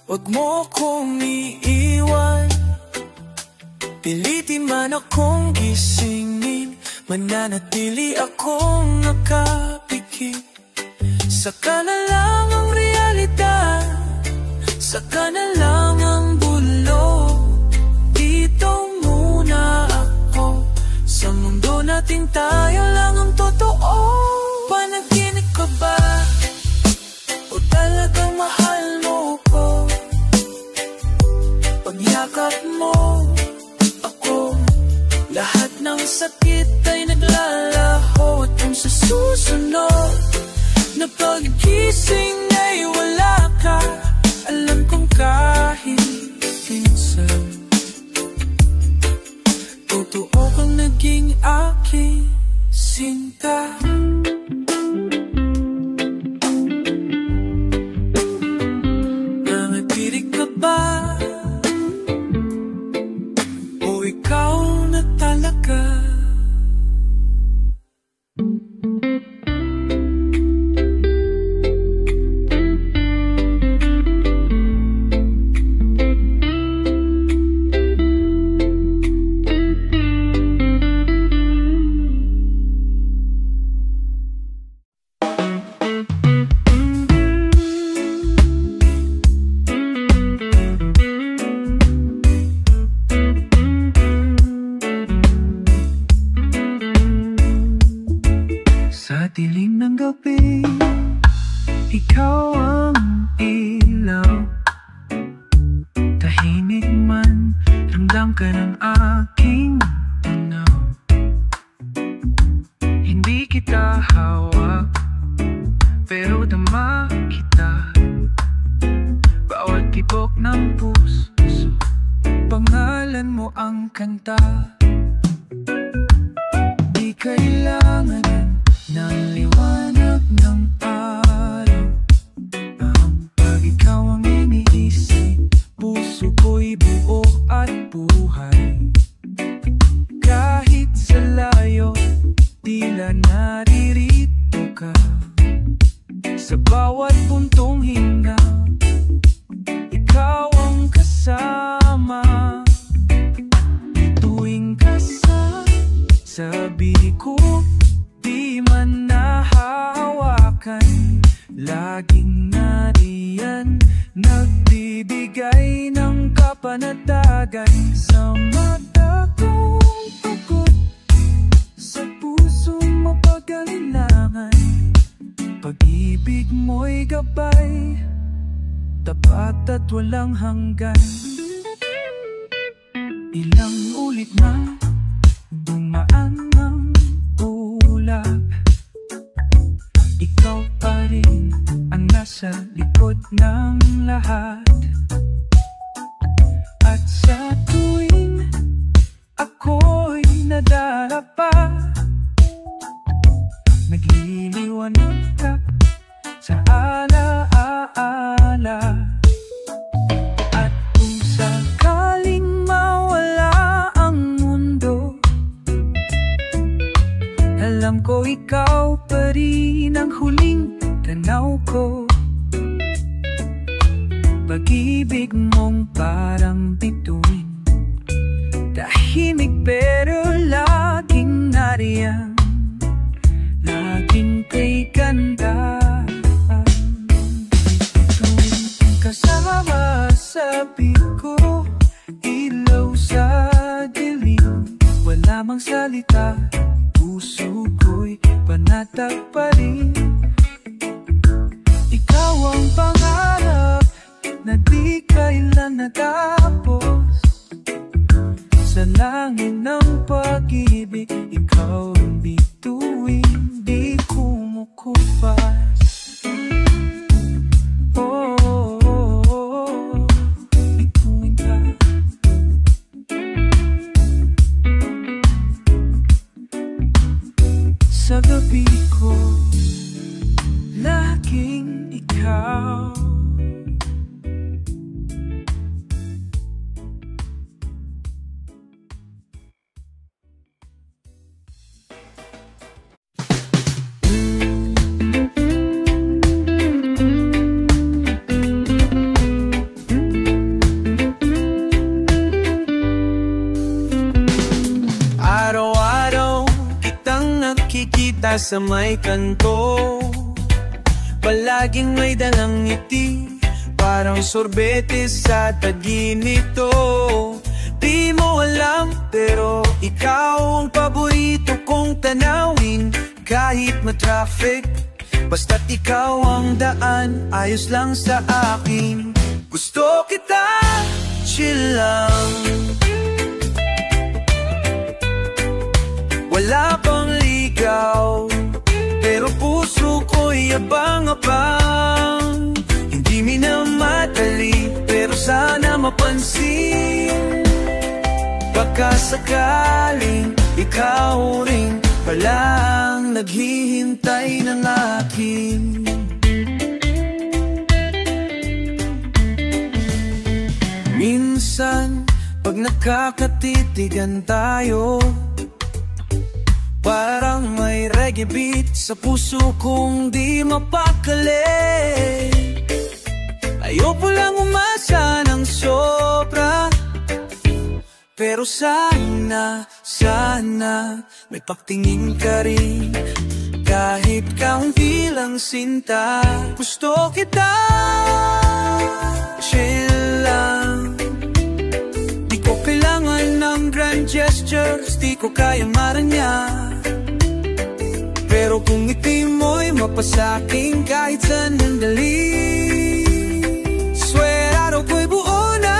[SPEAKER 2] wag mo kong iiwan. Pilitin man akong gisingin, mananatili akong nakapikit. Saka na lang ang realidad, saka na lang ang bulong. Dito muna ako, sa mundo nating tayo lang ang totoo. Panaginip ka ba o talagang mahal mo ko? Pagyakap mo ako, lahat ng sakit ay naglalaho. At kung sa susunod na paggising ay wala ka, alam kong kahit minsan totoo kang naging aking sinta. Nanatilig ka dilim ng gabi, ikaw ang ilaw. Tahimik man, ramdam ka ng aking tunaw. Hindi kita hawak, pero dama kita. Bawat tibok ng puso, pangalan mo ang kanta. Di kailangan ng liwanag ng araw. Pag ikaw ang iniisip, puso ko'y buo at buhay. Kahit sa layo, tila naririto ka. Sa bawat puntong hinga, ikaw ang kasama. Tuwing kasabi ko, di man nahahawakan, laging nariyan, nagbibigay ng kapanatagan. Sa mata kong pagod, sa pusong mapag-alilangan, pag-ibig mo'y gabay, tapat at walang hanggan. Ilang ulit na dumaan ng ulap, ikaw pa rin ang nasa likod ng lahat. At sa tuwing ako'y nadarapa, nagliliwanag ka sa alaala. At kung sakaling mawala ang mundo, alam ko ikaw pa rin ang huling tanaw ko. Pag-ibig mong parang bituin, tahimik pero laging nariyan, laging kay ganda. Tuwing kasama sabi ko, ilaw sa dilim, wala mang salita, puso ko'y panatag pa rin. Ikaw ang pangarap na di kailan natapos. Sa langit ng pag-ibig, ikaw ang bituin, di kumukupas. Oh, oh, oh, oh, bituin ka. Sa gabi ko, laging ikaw.
[SPEAKER 1] Sa may kanto, palaging may dalang ngiti, parang sorbetes sa taginito. Di mo alam pero ikaw ang paborito kong tanawin. Kahit ma-traffic, basta't ikaw ang daan, ayos lang sa akin. Gusto kita, chill lang, wala pang ligaw, pero puso ko'y abang-abang. Hindi minamadali, pero sana mapansin. Baka sakaling ikaw rin palang naghihintay ng akin. Minsan, pag nakakatitigan tayo, parang may reggae beat sa puso kong di mapakali. Ayoko lang umasa ng sobra, pero sana, sana may pagtingin ka rin. Kahit kaunti lang sinta, gusto kita, chill lang. Di ko kailangan ng grand gestures, di ko kaya maranya,
[SPEAKER 2] Pero kung ngiti mo'y mapasaking kahit saan nandali, swear araw ko'y buo na,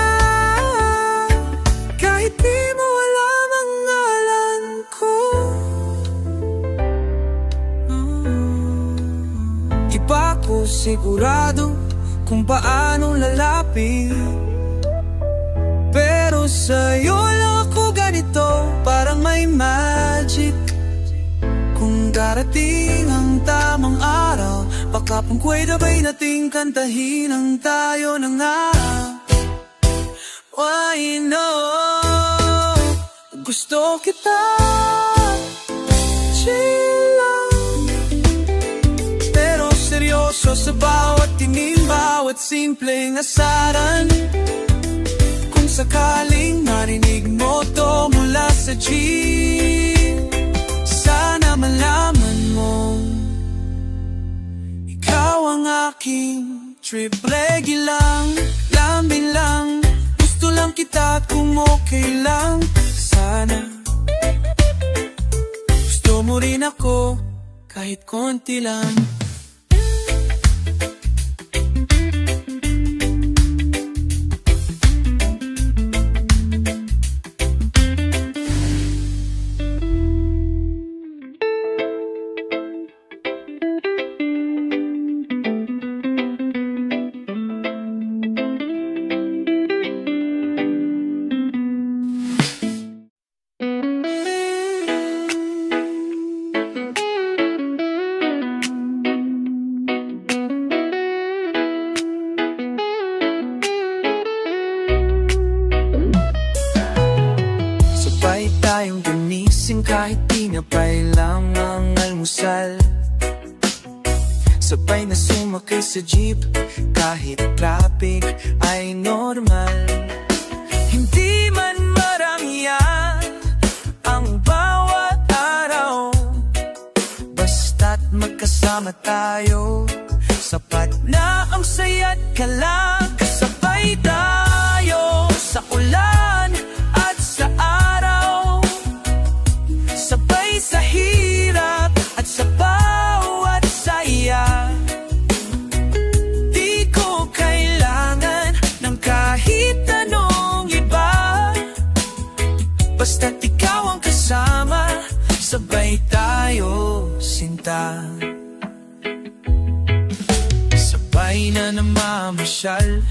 [SPEAKER 2] kahit di mo alam ang ngalan ko. Di pa ko sigurado kung paano lalapit, pero sa'yo lang ako ganito, parang may magic. Kung darating ang tamang araw, baka pangkway dabay nating kantahin ang tayo na nga. Why no? Gusto kita, chill lang, pero seryoso sa bawat tingin, bawat simpleng asaran. Kung sakaling marinig mo to mula sa jeep, sana malaman mo, ikaw ang aking triple lang, lambing lang. Gusto lang kita kung okay lang. Sana gusto mo rin ako kahit konti lang. Kahit tinapay lang ang almusal, sabay na sumakay sa jeep, kahit traffic ay normal. Hindi man marangyan ang bawat araw, basta't magkasama tayo, sapat na ang saya't kalang. Kasabay tayo sa ulan at sa araw, sabay sa hirap at sa bawat saya. Di ko kailangan ng kahit anong iba, basta't ikaw ang kasama, sabay tayo sinta. Sabay na namamasyal,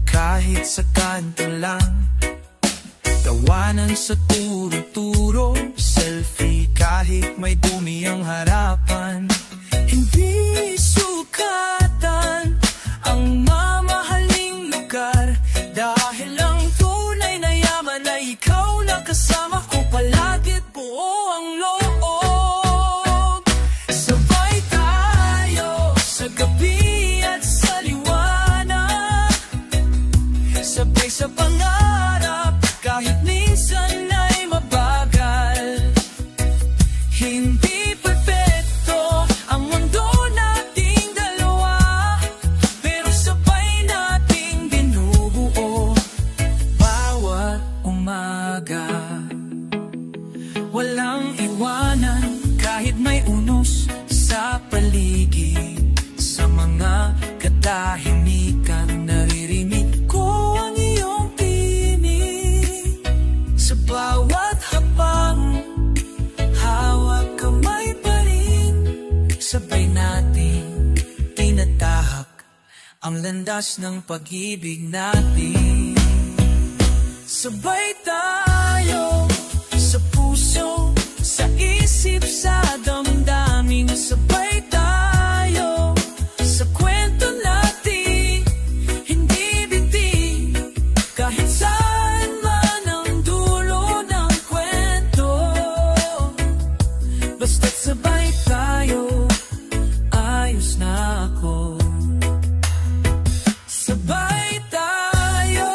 [SPEAKER 2] kahit sa kanto lang, tawanan sa turo-turo, selfie kahit may dumi ang harapan. Hindi sukatan ang mamahaling lugar, dahil ang tunay na yaman ay ikaw na kasama ko palagit buo ang loob. Sabay tayo sa gabi at sa liwanag, sabay sa pangarap kahit minsan ay mabagal. Hindi perfecto ang mundo nating dalawa, pero sabay nating binubuo bawat umaga. Walang iwanan kahit may unos sa paligid, sa mga katahimikan naririnig ko ang iyong tinig. Sa bawat hapang hawak kamay pa rin, sabay nating tinatahak ang landas ng pag-ibig natin. Sabay tayo sa puso, sa isip, sa damdamin, sabay tayo sa kwento natin. Hindi bitin kahit saan man ang dulo ng kwento, basta't sabay tayo, ayos na ako. Sabay tayo.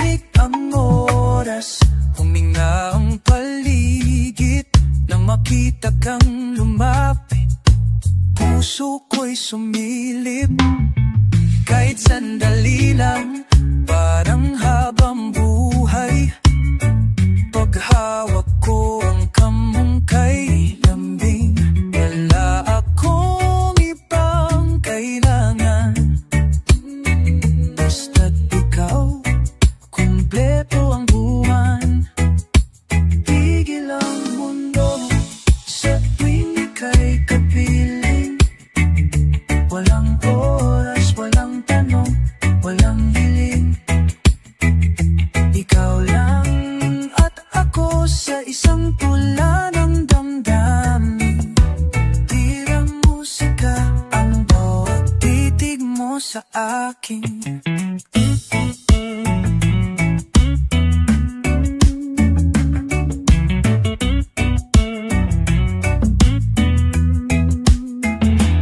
[SPEAKER 2] tahimik ang oras, huminga ang paligid. Nang makita kang lumapit, puso ko'y sumilip. Kahit sandali lang, parang habang buhay. Paghawak ko ang kamong kay lambing, wala akong ibang kailangan. Basta't ikaw, kumpleto ang buwan. Tigil ang mundo sa tuwing ika'y kapiling. Walang oras, walang tanong, walang hiling. Ikaw lang at ako sa isang tula ng damdamin. Tira musika ang bawat titig mo sa akin.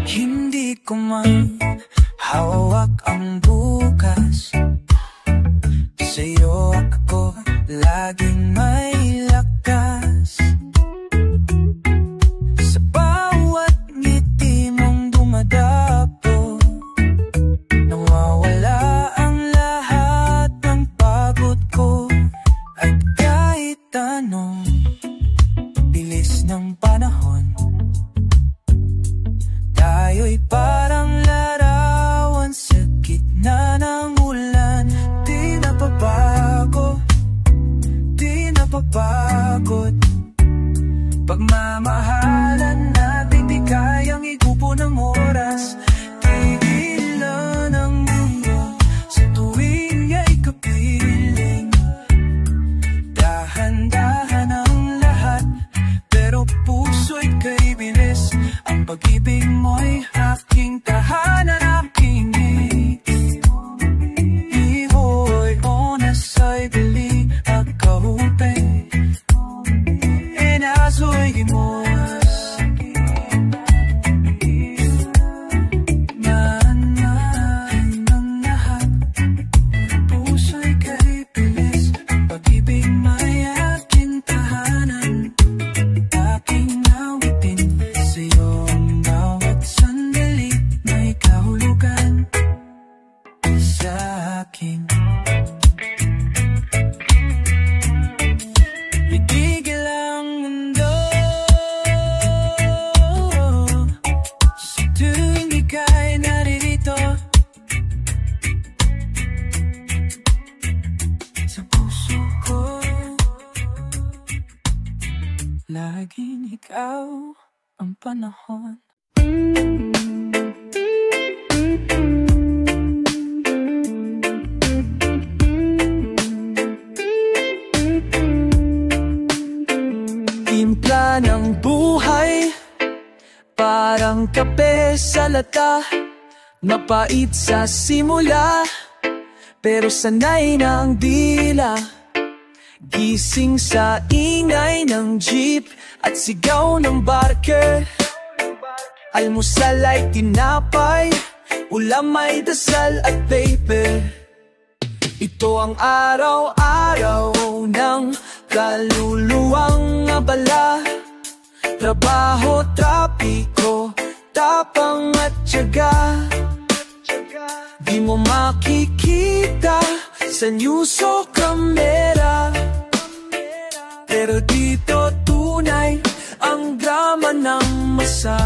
[SPEAKER 2] Hindi ko man hawak ang bukas, sa'yo ako laging may lakas. Sa bawat ngiti mong dumadapo, nawawala ang lahat ng pagod ko. At kahit anong bilis ng panahon, tayo'y parang larawan sa gitna ng ulan. Di napabago, di napapagod. Pagmamahalan natin di kayang igupo ng oras. Tigilan ang mundo sa tuwing ay kapiling. Dahan-dahan ang lahat, pero puso'y kay bilis. Ang pag-ibig mo'y aking tahanan, aking iho'y onas ay bili at kahupay. And aso'y gimos maanay ng lahat, puso'y kay bilis. Ang pag-ibig may aking tahanan, aking awitin. Sa'yo ang bawat sandali, may kahulugan sa akin. Itigil ang mundo sa tuwing ika'y naririto. Sa puso ko, laging ikaw ang panahon. Timpla ng buhay, parang kape sa lata. Mapait sa simula, pero sanay ng dila. Gising sa ingay ng jeep at sigaw ng barker. Almusal ay tinapay, ulam ay dasal at paper. Ito ang araw-araw ng kaluluwang abala. Trabaho, trapiko, tapang at tiyaga. Di mo makikita sa news o kamera, pero dito tunay ang drama ng masa.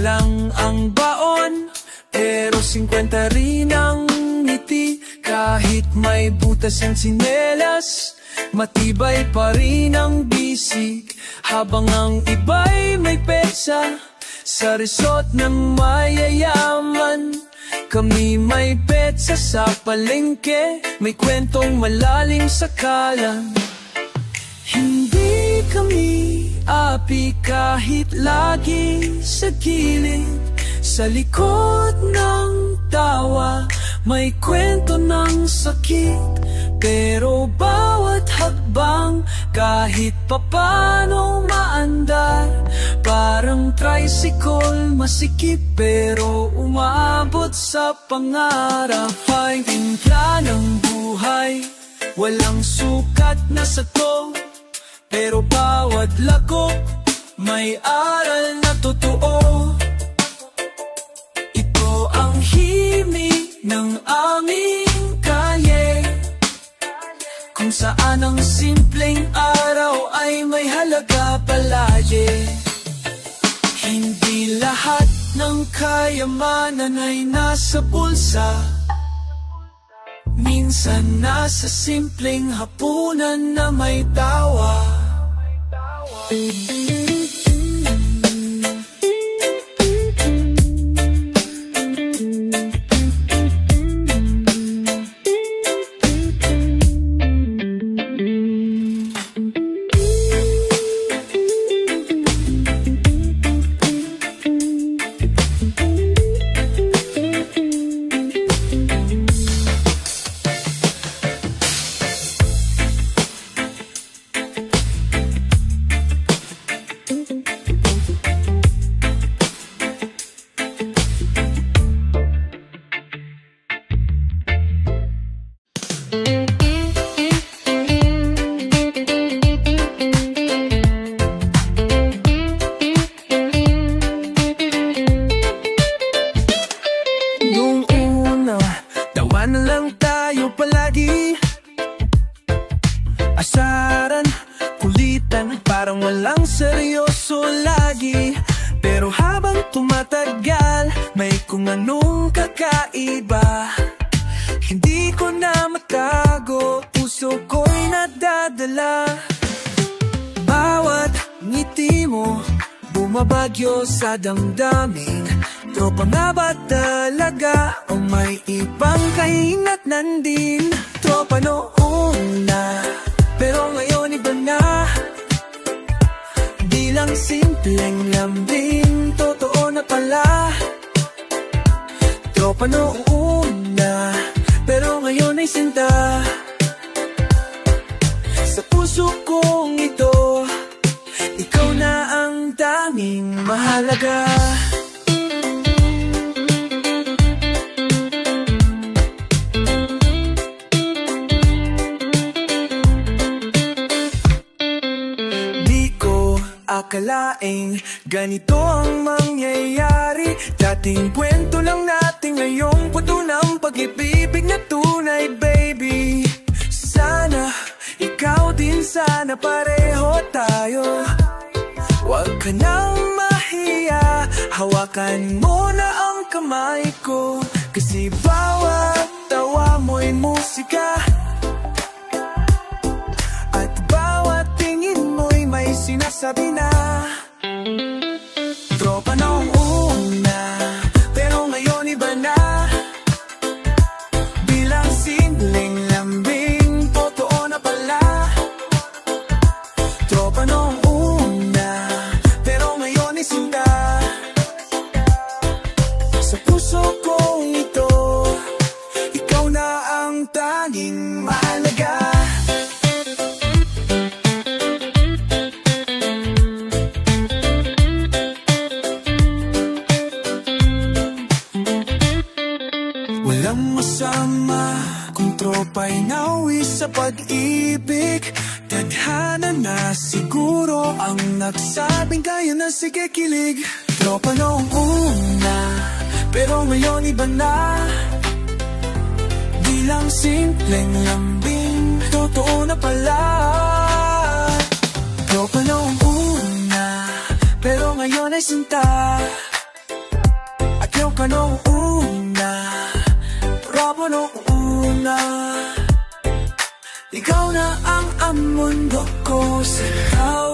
[SPEAKER 2] Lang ang baon, pero 50 rin ang ngiti. Kahit may butas ang tsinelas, matibay pa rin ang bisig. Habang ang iba'y may petsa sa resort ng mayayaman, kami may petsa sa palengke, may kwentong malalim sa kalan. Hindi kami api kahit lagi sa gilid, sa likod ng tawa may kwento ng sakit.
[SPEAKER 1] pero bawat hakbang kahit papano maandar. Parang tricycle, masikip pero umabot sa pangarap. Ay timpla ng buhay, walang sukat na sato, pero bawat lagok may aral na totoo. Ito ang himig ng aming kalye, kung saan ang simpleng araw ay may halaga palagi. Hindi lahat ng kayamanan ay nasa bulsa, minsan nasa simpleng hapunan na may tawa. Asaran, kulitan, parang walang seryoso lagi. Pero habang tumatagal, may kung anong kakaiba. Hindi ko na matago, puso ko'y nadadala. Bawat ngiti mo, bumabagyo sa damdamin. Tropa nga ba talaga o may ibang kahinatnan din? Tropa noon na, pero ngayon iba na. Di lang simpleng lambing, totoo na pala. Tropa noon na, pero ngayon ay sinta. Sa puso kong ito, ikaw na ang tanging mahalaga. Akalaing ganito ang mangyayari. Dating kwento lang natin, ngayong puto ng pag-ibig na tunay, baby. Sana ikaw din, sana pareho tayo. Huwag ka nang mahiya, hawakan mo na ang kamay ko. Kasi bawat tawa mo'y musika, at bawat tingin mo'y may sinasabi na. Tropa noong una, pero ngayon iba na. Bilang simpleng lambing, totoo na pala. Tropa noong una, pero ngayon ay sinta. Sa puso kong ito, ikaw na ang tanging mahalaga. Walang masama kung tropa'y nawi sa pag-ibig. Tadhana na siguro ang nagsabing kaya na, sige kilig. Tropa noong una, pero ngayon iba na. Di lang simpleng lambing, totoo na pala. Tropa noong una, pero ngayon ay sinta. At yung ka noong una, tropa noong una, ikaw na ang mundo ko sa ikaw.